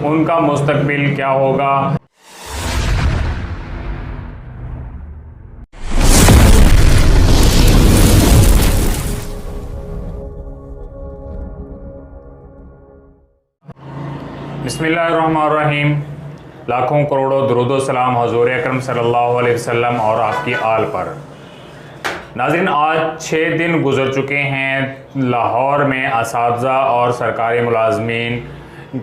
ان کا مستقبل کیا ہوگا۔ بسم اللہ الرحمن الرحیم۔ لاکھوں کروڑوں درود و سلام حضور اکرم صلی اللہ علیہ وسلم اور آپ کی آل پر۔ ناظرین، آج 6 دن گزر چکے ہیں لاہور میں اساتذہ اور سرکاری ملازمین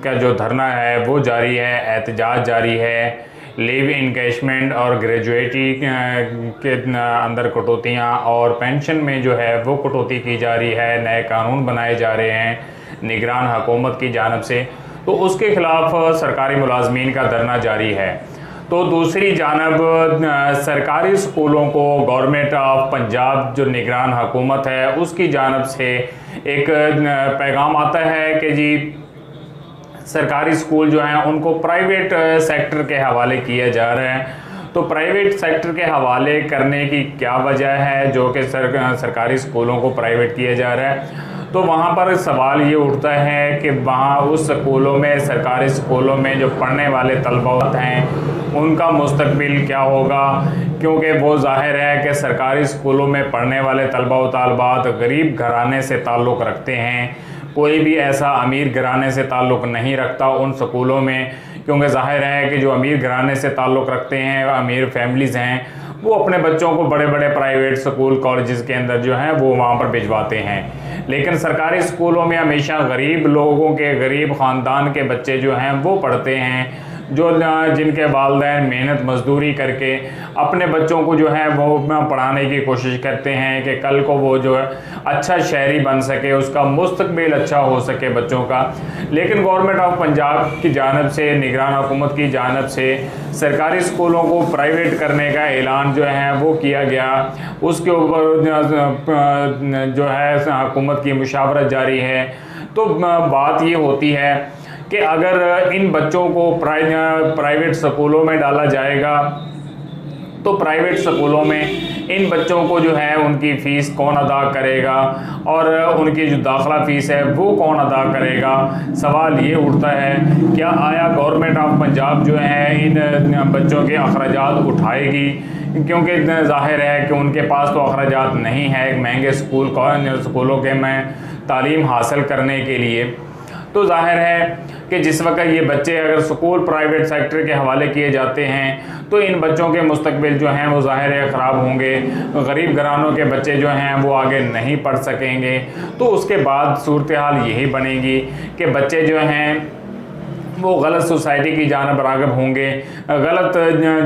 کا جو دھرنا ہے وہ جاری ہے، احتجاج جاری ہے۔ لیو انکیشمنٹ اور گریجویٹی کے اندر کٹوتیاں اور پینشن میں جو ہے وہ کٹوتی کی جا رہی ہے، نئے قانون بنائے جا رہے ہیں نگران حکومت کی جانب سے، تو اس کے خلاف سرکاری ملازمین کا دھرنا جاری ہے۔ تو دوسری جانب سرکاری سکولوں کو گورنمنٹ آف پنجاب جو نگران حکومت ہے اس کی جانب سے ایک پیغام آتا ہے کہ جی سرکاری سکول جو ہیں ان کو پرائیویٹ سیکٹر کے حوالے کیا جا رہا ہے۔ تو پرائیویٹ سیکٹر کے حوالے کرنے کی کیا وجہ ہے جو کہ سرکاری سکولوں کو پرائیویٹ کیا جا رہا ہے؟ تو وہاں پر سوال یہ اٹھتا ہے کہ وہاں اس سکولوں میں، سرکاری سکولوں میں جو پڑھنے والے طلباء ہیں ان کا مستقبل کیا ہوگا، کیونکہ وہ ظاہر ہے کہ سرکاری سکولوں میں پڑھنے والے طلباء و طالبات غریب گھرانے سے تعلق رکھتے ہیں۔ کوئی بھی ایسا امیر گھرانے سے تعلق نہیں رکھتا ان سکولوں میں، کیونکہ ظاہر ہے کہ جو امیر گھرانے سے تعلق رکھتے ہیں، امیر فیملیز ہیں، وہ اپنے بچوں کو بڑے بڑے پرائیویٹ سکول کالجز کے اندر جو ہیں وہ وہاں پر بھجواتے ہیں۔ لیکن سرکاری سکولوں میں ہمیشہ غریب لوگوں کے، غریب خاندان کے بچے جو ہیں وہ پڑھتے ہیں، جن کے والدین محنت مزدوری کر کے اپنے بچوں کو جو ہے وہ پڑھانے کی کوشش کرتے ہیں کہ کل کو وہ جو ہے اچھا شہری بن سکے، اس کا مستقبل اچھا ہو سکے بچوں کا۔ لیکن گورنمنٹ آف پنجاب کی جانب سے، نگران حکومت کی جانب سے سرکاری سکولوں کو پرائیویٹ کرنے کا اعلان جو ہے وہ کیا گیا۔ اس کے اوپر جو ہے حکومت کی مشاورت جاری ہے۔ تو بات یہ ہوتی ہے کہ اگر ان بچوں کو پرائیویٹ سکولوں میں ڈالا جائے گا تو پرائیویٹ سکولوں میں ان بچوں کو جو ہے ان کی فیس کون ادا کرے گا، اور ان کی جو داخلہ فیس ہے وہ کون ادا کرے گا۔ سوال یہ اٹھتا ہے کیا آیا گورنمنٹ آف پنجاب جو ہے ان بچوں کے اخراجات اٹھائے گی، کیونکہ ظاہر ہے کہ ان کے پاس تو اخراجات نہیں ہے مہنگے سکولوں کے میں تعلیم حاصل کرنے کے لیے۔ تو ظاہر ہے کہ جس وقت یہ بچے اگر سکول پرائیویٹ سیکٹر کے حوالے کیے جاتے ہیں تو ان بچوں کے مستقبل جو ہیں وہ ظاہر ہے خراب ہوں گے، غریب گھرانوں کے بچے جو ہیں وہ آگے نہیں پڑھ سکیں گے۔ تو اس کے بعد صورتحال یہی بنے گی کہ بچے جو ہیں وہ غلط سوسائٹی کی جانب راغب ہوں گے، غلط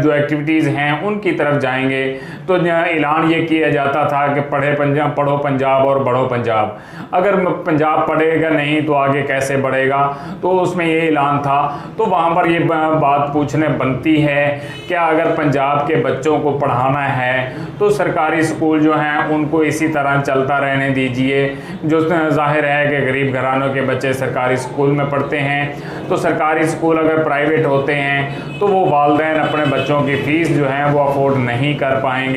جو ایکٹیویٹیز ہیں ان کی طرف جائیں گے۔ تو اعلان یہ کیا جاتا تھا کہ پڑھو پنجاب اور بڑھو پنجاب۔ اگر پنجاب پڑھے گا نہیں تو آگے کیسے بڑھے گا؟ تو اس میں یہ اعلان تھا۔ تو وہاں پر یہ بات پوچھنے بنتی ہے کیا اگر پنجاب کے بچوں کو پڑھانا ہے تو سرکاری سکول جو ہیں ان کو اسی طرح چلتا رہنے دیجئے۔ جو ظاہر ہے کہ غریب گھرانوں کے بچے سرکاری سکول میں پڑھتے ہیں، تو سرکاری سکول اگر پرائیویٹ ہوتے ہیں تو وہ والدین اپنے بچوں کی فیس جو ہے وہ افورڈ نہیں کر پائیں گے،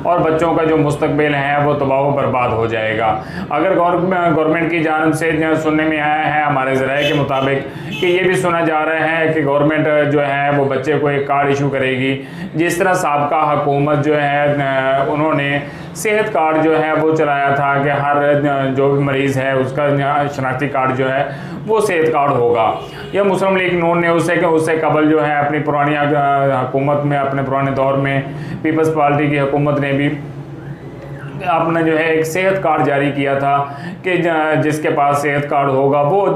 اور بچوں کا جو مستقبل ہے وہ تباہ و برباد ہو جائے گا۔ اگر گورنمنٹ کی جانب سے سننے میں آیا ہے ہمارے ذرائع کے مطابق کہ یہ بھی سنا جا رہا ہے کہ گورنمنٹ جو ہے وہ بچے کو ایک کارڈ ایشو کرے گی، جس طرح سابقہ حکومت جو ہے انہوں نے صحت کارڈ جو ہے وہ چلایا تھا کہ ہر جو بھی مریض ہے اس کا شناختی کارڈ جو ہے وہ صحت کارڈ ہوگا، یا مسلم لیگ نون نے اس سے قبل جو ہے اپنی پرانی حکومت میں، اپنے پرانے دور میں پیپلز پارٹی کی حکومت نے بھی اپنا جو ہے ایک صحت کارڈ جاری کیا تھا کہ جس کے پاس صحت کارڈ ہوگا وہ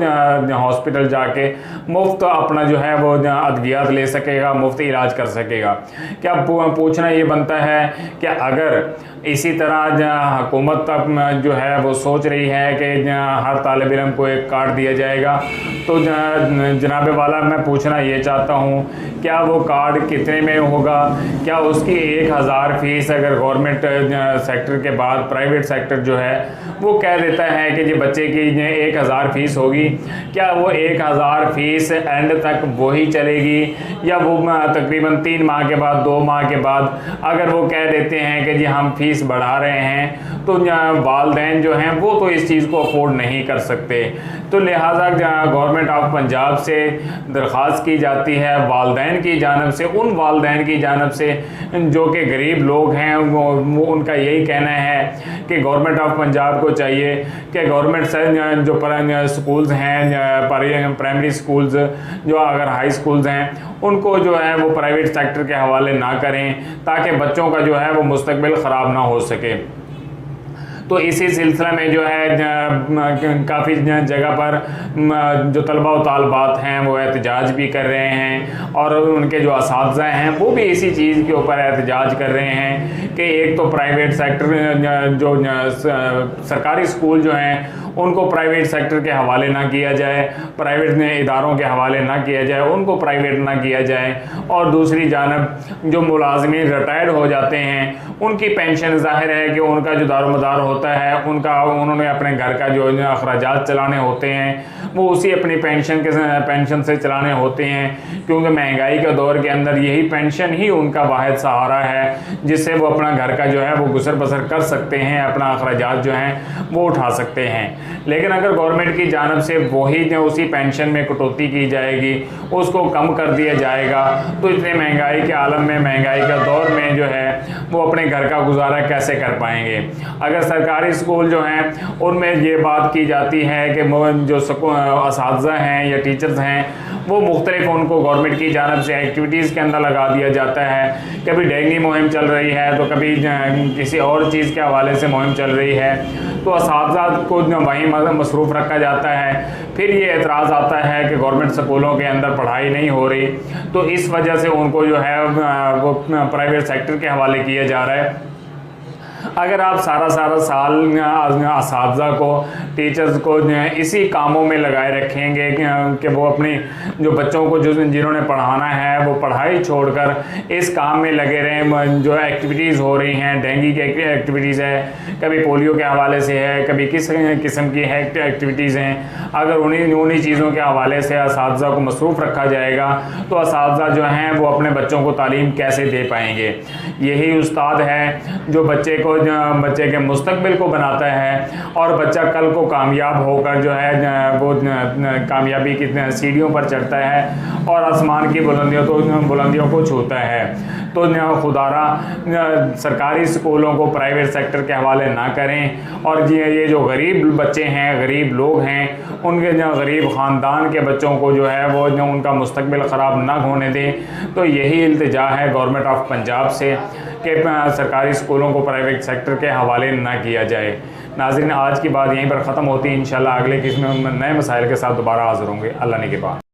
ہاسپٹل جا کے مفت اپنا جو ہے وہ ادویات لے سکے گا، مفت علاج کر سکے گا۔ کیا پوچھنا یہ بنتا ہے کہ اگر اسی طرح حکومت جو ہے وہ سوچ رہی ہے کہ ہر طالب علم کو ایک کارڈ دیا جائے گا، تو جناب والا میں پوچھنا یہ چاہتا ہوں کیا وہ کارڈ کتنے میں ہوگا؟ کیا اس کی 1000 فیس اگر گورنمنٹ سیکٹر کے بعد پرائیویٹ سیکٹر جو ہے وہ کہہ دیتا ہے کہ جی بچے کی 1000 فیس ہوگی، کیا وہ 1000 فیس اینڈ تک وہی چلے گی، یا وہ تقریباً 3 ماہ کے بعد 2 ماہ کے بعد اگر وہ کہہ دیتے ہیں کہ جی ہم فیس بڑھا رہے ہیں تو والدین جو ہیں وہ تو اس چیز کو افورڈ نہیں کر سکتے۔ تو لہٰذا گورنمنٹ آف پنجاب سے درخواست کی جاتی ہے والدین کی جانب سے، ان والدین کی جانب سے جو کہ غریب لوگ ہیں، وہ ان کا یہی کہنا ہے کہ گورنمنٹ آف پنجاب کو چاہیے کہ گورنمنٹ سے جو سکولز ہیں، پرائمری سکولز جو اگر ہائی سکولز ہیں، ان کو جو ہے وہ پرائیویٹ سیکٹر کے حوالے نہ کریں تاکہ بچوں کا جو ہے وہ مستقبل خراب نہ ہو سکے۔ تو اسی سلسلہ میں جو ہے کافی جگہ پر جو طلبہ و طالبات ہیں وہ احتجاج بھی کر رہے ہیں، اور ان کے جو اساتذہ ہیں وہ بھی اسی چیز کے اوپر احتجاج کر رہے ہیں کہ ایک تو پرائیویٹ سیکٹر جو سرکاری اسکول جو ہیں ان کو پرائیویٹ سیکٹر کے حوالے نہ کیا جائے، پرائیویٹ اداروں کے حوالے نہ کیا جائے، ان کو پرائیویٹ نہ کیا جائے، اور دوسری جانب جو ملازمین ریٹائرڈ ہو جاتے ہیں ان کی پینشن، ظاہر ہے کہ ان کا جو دار و مدار ہوتا ہے، انہوں نے اپنے گھر کا جو اخراجات چلانے ہوتے ہیں وہ اسی اپنی پینشن سے چلانے ہوتے ہیں، کیونکہ مہنگائی کے دور کے اندر یہی پینشن ہی ان کا واحد سہارا ہے جس سے وہ اپنا گھر کا جو ہے وہ گزر بسر کر سکتے ہیں، اپنا اخراجات جو ہیں وہ اٹھا سکتے ہیں۔ لیکن اگر گورنمنٹ کی جانب سے وہی اسی پینشن میں کٹوتی کی جائے گی، اس کو کم کر دیا جائے گا، تو اتنے مہنگائی کے عالم میں، مہنگائی کے دور میں جو ہے وہ اپنے گھر کا گزارا کیسے کر پائیں گے؟ اگر سرکاری اسکول جو ہیں ان میں یہ بات کی جاتی ہے کہ جو اساتذہ ہیں یا ٹیچرز ہیں وہ مختلف، ان کو گورنمنٹ کی جانب سے ایکٹیویٹیز کے اندر لگا دیا جاتا ہے، کبھی ڈینگی مہم چل رہی ہے تو کبھی کسی اور چیز کے حوالے سے مہم چل رہی ہے، تو اساتذہ کو وہیں مصروف رکھا جاتا ہے۔ پھر یہ اعتراض آتا ہے کہ گورنمنٹ سکولوں کے اندر پڑھائی نہیں ہو رہی، تو اس وجہ سے ان کو جو ہے وہ پرائیویٹ سیکٹر کے حوالے کیا جا رہا ہے۔ اگر آپ سارا سال اساتذہ کو، ٹیچرز کو اسی کاموں میں لگائے رکھیں گے کہ وہ اپنی جو بچوں کو جنہوں نے پڑھانا ہے وہ پڑھائی چھوڑ کر اس کام میں لگے رہیں، جو ایکٹیویٹیز ہو رہی ہیں، ڈینگی کی ایکٹیویٹیز ہے، کبھی پولیو کے حوالے سے ہے، کبھی کس قسم کی ایکٹیویٹیز ہیں، اگر انہی چیزوں کے حوالے سے اساتذہ کو مصروف رکھا جائے گا تو اساتذہ جو ہیں وہ اپنے بچوں کو تعلیم کیسے دے پائیں گے؟ یہی استاد ہے جو بچے کے مستقبل کو بناتا ہے، اور بچہ کل کو کامیاب ہو کر جو ہے وہ کامیابی کی سیڑھیوں پر چڑھتا ہے اور آسمان کی بلندیوں کو چھوتا ہے۔ تو خدا را سرکاری اسکولوں کو پرائیویٹ سیکٹر کے حوالے نہ کریں، اور یہ جو غریب بچے ہیں، غریب لوگ ہیں، ان کے غریب خاندان کے بچوں کو جو ہے وہ ان کا مستقبل خراب نہ ہونے دیں۔ تو یہی التجا ہے گورنمنٹ آف پنجاب سے کہ سرکاری اسکولوں کو پرائیویٹ سیکٹر کے حوالے نہ کیا جائے۔ ناظرین، آج کی بات یہیں پر ختم ہوتی ہے، انشاءاللہ اگلے قسم میں نئے مسائل کے ساتھ دوبارہ حاضر ہوں گے۔ اللہ نے کے بعد